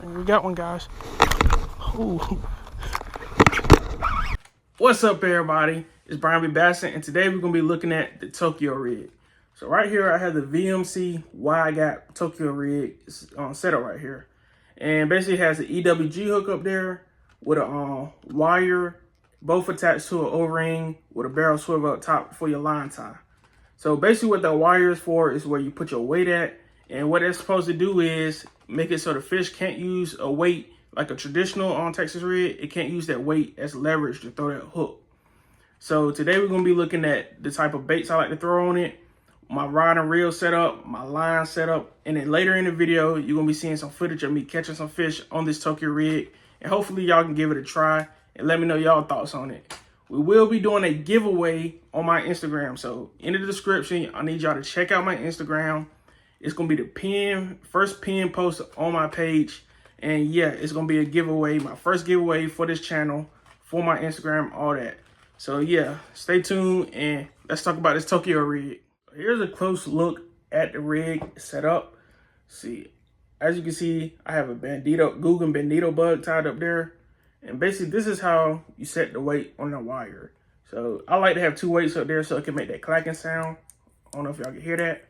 And we got one, guys. Ooh. What's up, everybody? It's Brian B. Bassett, and today we're going to be looking at the Tokyo rig. So right here, I have the VMC why I got Tokyo rig set up right here. And basically it has an EWG hook up there with a wire, both attached to an O-ring with a barrel swivel up top for your line tie. So basically what that wire is for is where you put your weight at. And what it's supposed to do is make it so the fish can't use a weight like a traditional on Texas rig. It can't use that weight as leverage to throw that hook. So today we're going to be looking at the type of baits I like to throw on it, my rod and reel setup, my line setup, and then later in the video, you're going to be seeing some footage of me catching some fish on this Tokyo rig. And hopefully y'all can give it a try and let me know y'all thoughts on it. We will be doing a giveaway on my Instagram. So in the description, I need y'all to check out my Instagram. It's going to be the first pinned post on my page. And yeah, it's going to be a giveaway, my first giveaway for this channel, for my Instagram, all that. So yeah, stay tuned and let's talk about this Tokyo rig. Here's a close look at the rig setup. See, as you can see, I have a Googan Bandito bug tied up there. And basically this is how you set the weight on the wire. So I like to have two weights up there so it can make that clacking sound. I don't know if y'all can hear that.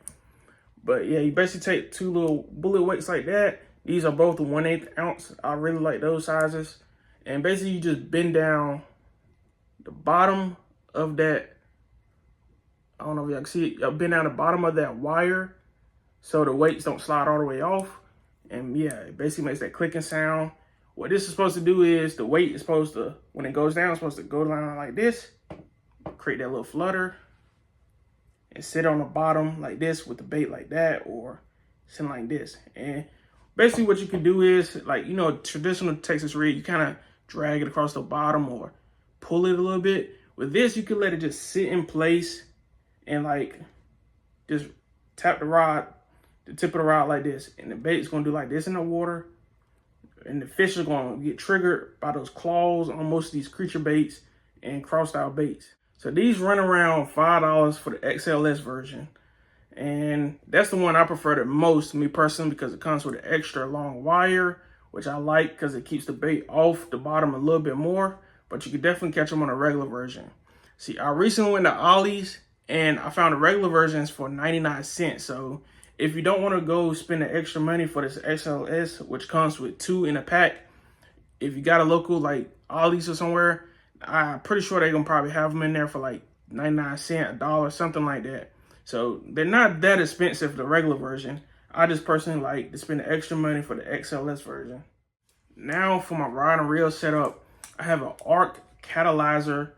But yeah, you basically take two little bullet weights like that. These are both 1/8 ounce. I really like those sizes. And basically you just bend down the bottom of that. I don't know if y'all can see it. Y'all bend down the bottom of that wire so the weights don't slide all the way off. And yeah, it basically makes that clicking sound. What this is supposed to do is the weight is supposed to, when it goes down, it's supposed to go down like this, create that little flutter, and sit on the bottom like this with the bait like that, or something like this. And basically what you can do is, like, you know, traditional Texas rig, you kind of drag it across the bottom or pull it a little bit. With this, you can let it just sit in place and like just tap the rod, the tip of the rod like this. And the bait is going to do like this in the water. And the fish are going to get triggered by those claws on most of these creature baits and cross-style baits. So these run around $5 for the XLS version. And that's the one I prefer the most, me personally, because it comes with an extra long wire, which I like because it keeps the bait off the bottom a little bit more. But you can definitely catch them on a regular version. See, I recently went to Ollie's and I found the regular versions for 99 cents. So if you don't want to go spend the extra money for this XLS, which comes with 2 in a pack, if you got a local like Ollie's or somewhere, I'm pretty sure they're going to probably have them in there for like 99 cents, $1, something like that. So they're not that expensive, the regular version. I just personally like to spend the extra money for the XLS version. Now for my rod and reel setup, I have an arc catalyzer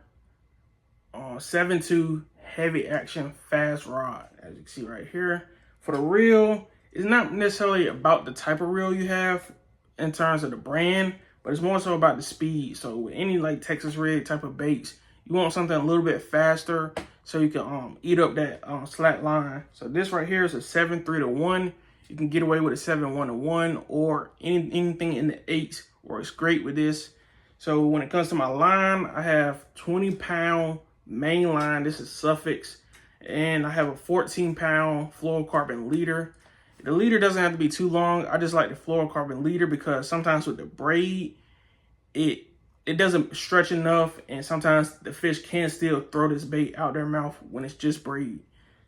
7.2 heavy action fast rod, as you can see right here. For the reel, it's not necessarily about the type of reel you have in terms of the brand, but it's more so about the speed. So with any like Texas rig type of baits, you want something a little bit faster so you can eat up that slack line. So this right here is a 7.3-to-1. You can get away with a 7.1-to-1 or anything in the 8s works great with this. So when it comes to my line, I have 20-pound main line. This is Suffix. And I have a 14-pound fluorocarbon leader. The leader doesn't have to be too long. I just like the fluorocarbon leader because sometimes with the braid, it doesn't stretch enough, and sometimes the fish can still throw this bait out their mouth when it's just braid.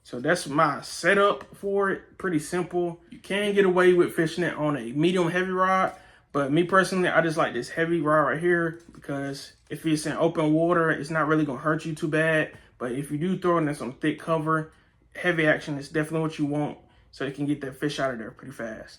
So that's my setup for it. Pretty simple. You can get away with fishing it on a medium heavy rod, but me personally, I just like this heavy rod right here because if it's in open water, it's not really gonna hurt you too bad. But if you do throw it in some thick cover, heavy action is definitely what you want so you can get that fish out of there pretty fast.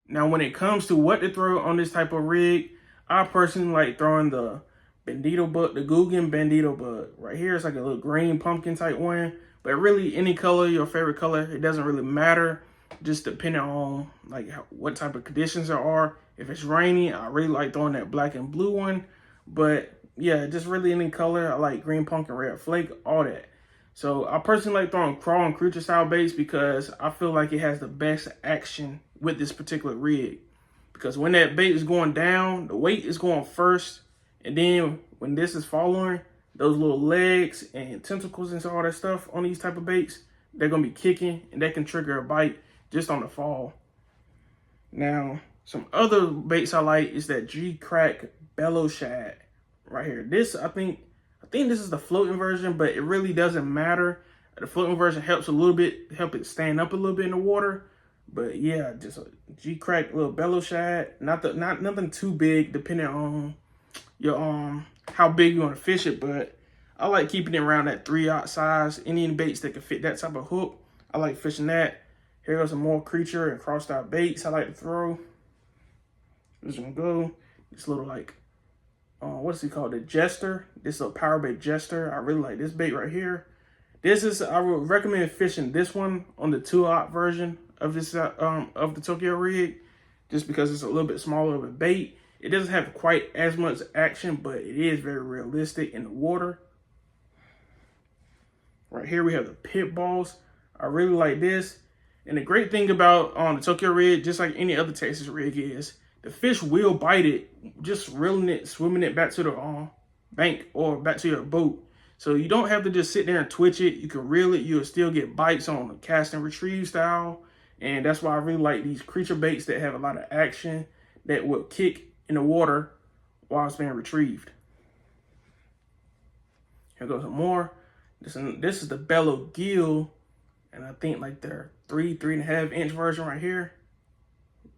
Now, when it comes to what to throw on this type of rig, I personally like throwing the Bandito bug, the Googan Bandito bug. Right here, it's like a little green pumpkin type one. But really, any color, your favorite color, it doesn't really matter. Just depending on like what type of conditions there are. If it's rainy, I really like throwing that Black&Blue one. But yeah, just really any color. I like green pumpkin, red flake, all that. So I personally like throwing crawl and creature style baits because I feel like it has the best action with this particular rig. Because when that bait is going down, the weight is going first. And then when this is following, those little legs and tentacles and all that stuff on these type of baits, they're going to be kicking and that can trigger a bite just on the fall. Now, Some other baits I like is that G-Crack Bellow Shad right here. This I think this is the floating version, but it really doesn't matter. The floating version helps a little bit, help it stand up a little bit in the water. But yeah, just a G-Crack little Bellow Shad. Not nothing too big, depending on your how big you want to fish it. But I like keeping it around that 3/0 size. Any baits that can fit that type of hook, I like fishing that. Here goes some more creature and crossed out baits I like to throw. This one go. This little like, what's he called? The Jester. This little power bait Jester. I really like this bait right here. I would recommend fishing this one on the 2/0 version of this of the Tokyo rig, just because it's a little bit smaller of a bait. It doesn't have quite as much action, but it is very realistic in the water. Right here we have the Pit Boss. I really like this. And the great thing about the Tokyo rig, just like any other Texas rig, is the fish will bite it, just reeling it, swimming it back to the bank or back to your boat. So you don't have to just sit there and twitch it. You can reel it. You'll still get bites on the cast and retrieve style. And that's why I really like these creature baits that have a lot of action that will kick in the water while it's being retrieved. Here goes some more. This is the Bellow Gill. And I think like their 3.5 inch version right here.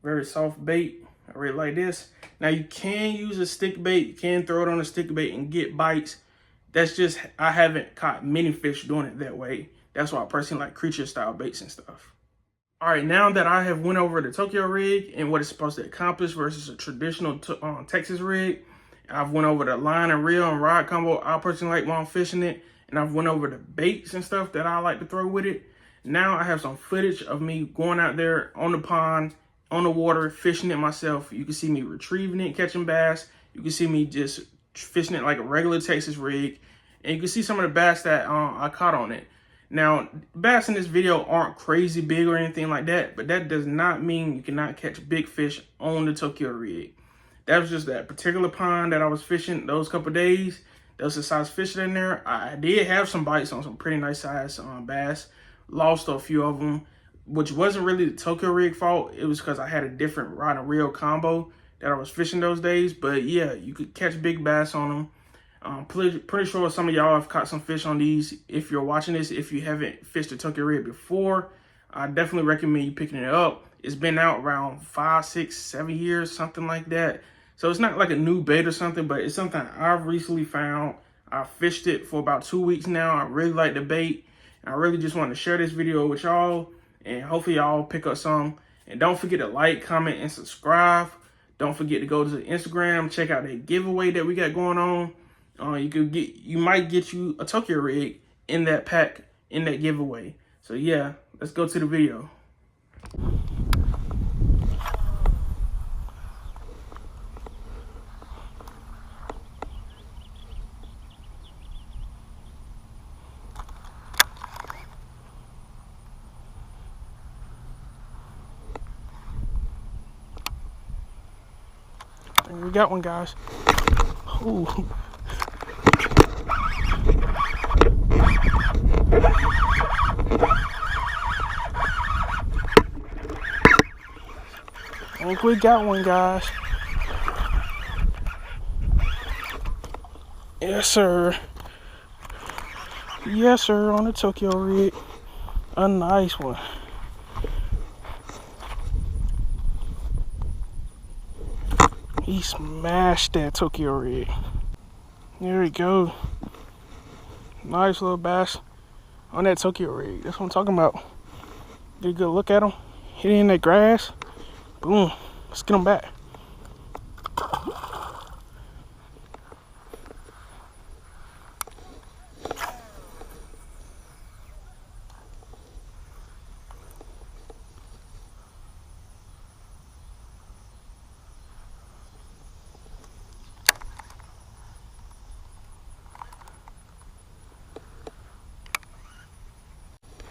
Very soft bait. I really like this. Now you can use a stick bait. You can throw it on a stick bait and get bites. That's just, I haven't caught many fish doing it that way. That's why I personally like creature style baits and stuff. All right, now that I have went over the Tokyo rig and what it's supposed to accomplish versus a traditional Texas rig, I've went over the line and reel and rod combo I personally like while I'm fishing it, and I've went over the baits and stuff that I like to throw with it. Now I have some footage of me going out there on the pond, on the water, fishing it myself. You can see me retrieving it, catching bass. You can see me just fishing it like a regular Texas rig, and you can see some of the bass that I caught on it. Now, bass in this video aren't crazy big or anything like that, but that does not mean you cannot catch big fish on the Tokyo rig. That was just that particular pond that I was fishing those couple days. There was a size fish in there. I did have some bites on some pretty nice size bass. Lost a few of them, which wasn't really the Tokyo rig fault. It was because I had a different rod and reel combo that I was fishing those days. But yeah, you could catch big bass on them. Pretty sure some of y'all have caught some fish on these. If you're watching this, if you haven't fished a Tokyo rig before, I definitely recommend you picking it up. It's been out around 5, 6, 7 years, something like that. So it's not like a new bait or something, but it's something I've recently found. I fished it for about 2 weeks now. I really like the bait. I really just wanted to share this video with y'all, and hopefully y'all pick up some. And don't forget to like, comment, and subscribe. Don't forget to go to the Instagram, check out that giveaway that we got going on. You might get you a Tokyo rig in that pack, in that giveaway. So yeah, let's go to the video. We got one, guys. Ooh. I think we got one, guys. Yes, sir. Yes, sir, on the Tokyo rig. A nice one. He smashed that Tokyo rig. There we go. Nice little bass on that Tokyo rig. That's what I'm talking about. Get a good look at him. Hit it in that grass. Boom. Let's get him back.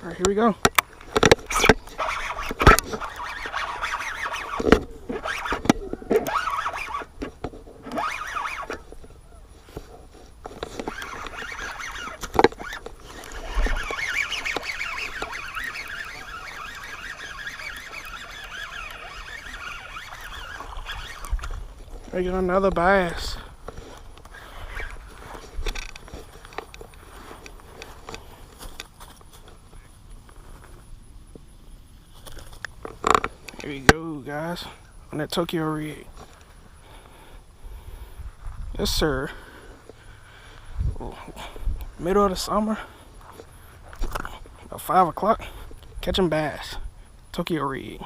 All right, here we go. We got another bass. Here we go, guys, on that Tokyo rig. Yes, sir. Middle of the summer, about 5 o'clock, catching bass. Tokyo rig.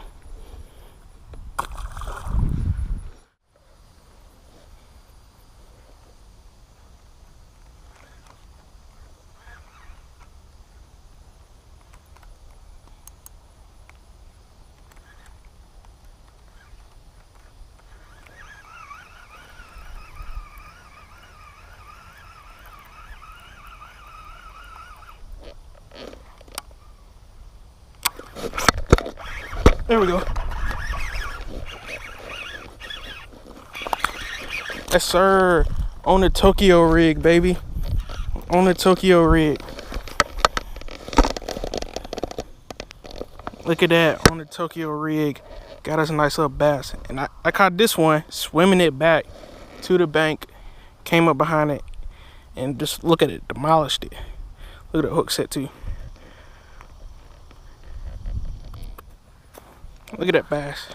There we go. Yes, sir. On the Tokyo rig, baby. On the Tokyo rig. Look at that. On the Tokyo rig. Got us a nice little bass. And I caught this one swimming it back to the bank. Came up behind it. And just look at it. Demolished it. Look at the hook set too. Look at that bass.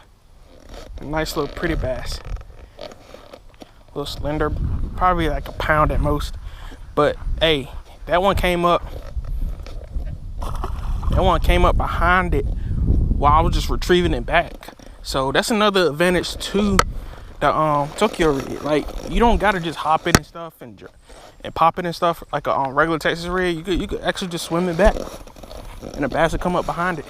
A nice little pretty bass. A little slender, probably like a pound at most. But hey, that one came up. That one came up behind it while I was just retrieving it back. So that's another advantage to the Tokyo rig. Like, you don't gotta just hop it and stuff and pop it and stuff like a regular Texas rig. You could actually just swim it back, and the bass will come up behind it.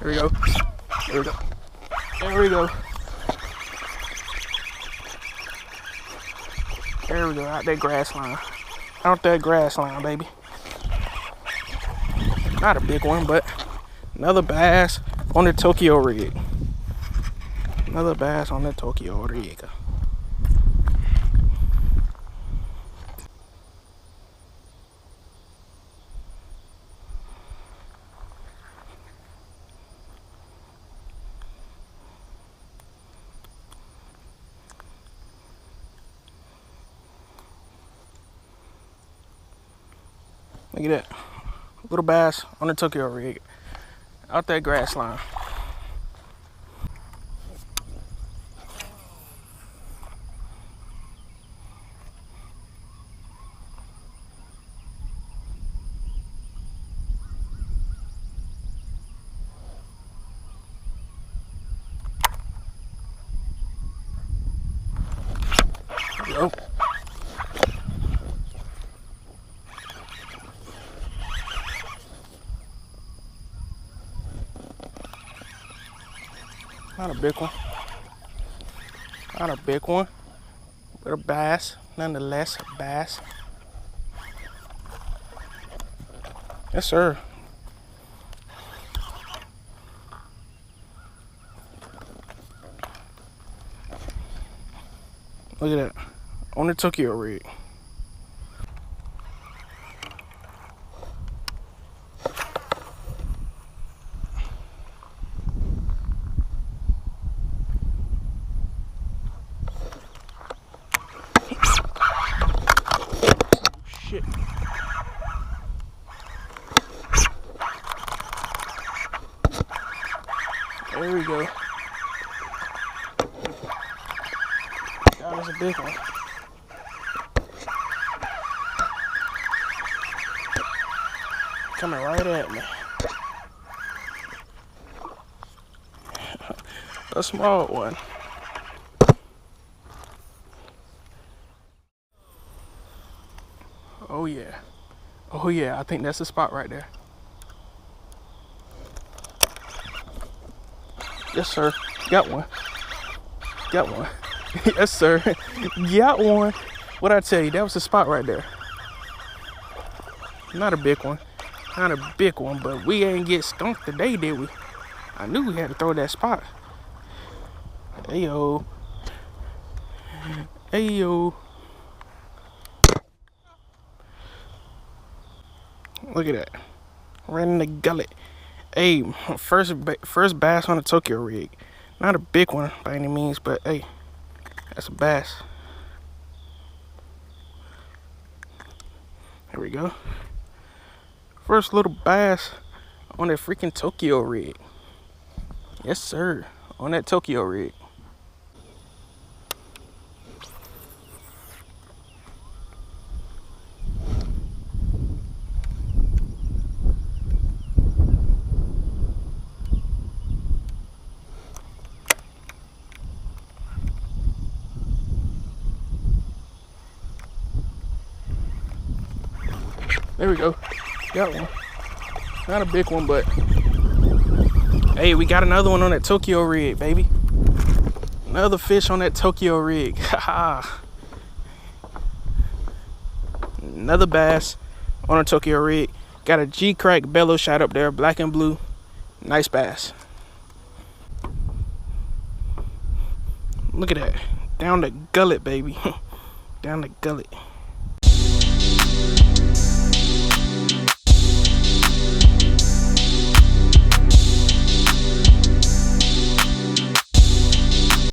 There we go. There we go. There we go. There we go. Out that grass line. Out that grass line, baby. Not a big one, but another bass on the Tokyo rig. Another bass on the Tokyo rig. Look at that. Little bass on the Tokyo rig. Out that grass line. There we go. Not a big one. Not a big one. But a bass, nonetheless, a bass. Yes, sir. Look at that. On the Tokyo rig. There we go. That was a big one. Coming right at me. A small one. Oh yeah. Oh yeah, I think that's the spot right there. Yes, sir. Got one. Got one. Yes, sir. Got one. What'd I tell you? That was the spot right there. Not a big one. Not a big one, but we ain't get skunked today, did we? I knew we had to throw that spot. Ayo. Ayo. Look at that. Right in the gullet. Hey, first bass on the Tokyo rig. Not a big one by any means, but hey, that's a bass. There we go. First little bass on that freaking Tokyo rig. Yes, sir. On that Tokyo rig. There we go. Got one. Not a big one, but hey, we got another one on that Tokyo rig, baby. Another fish on that Tokyo rig. Haha. Another bass on a Tokyo rig. Got a G-crack bellow shad up there, black and blue. Nice bass. Look at that. Down the gullet, baby. Down the gullet.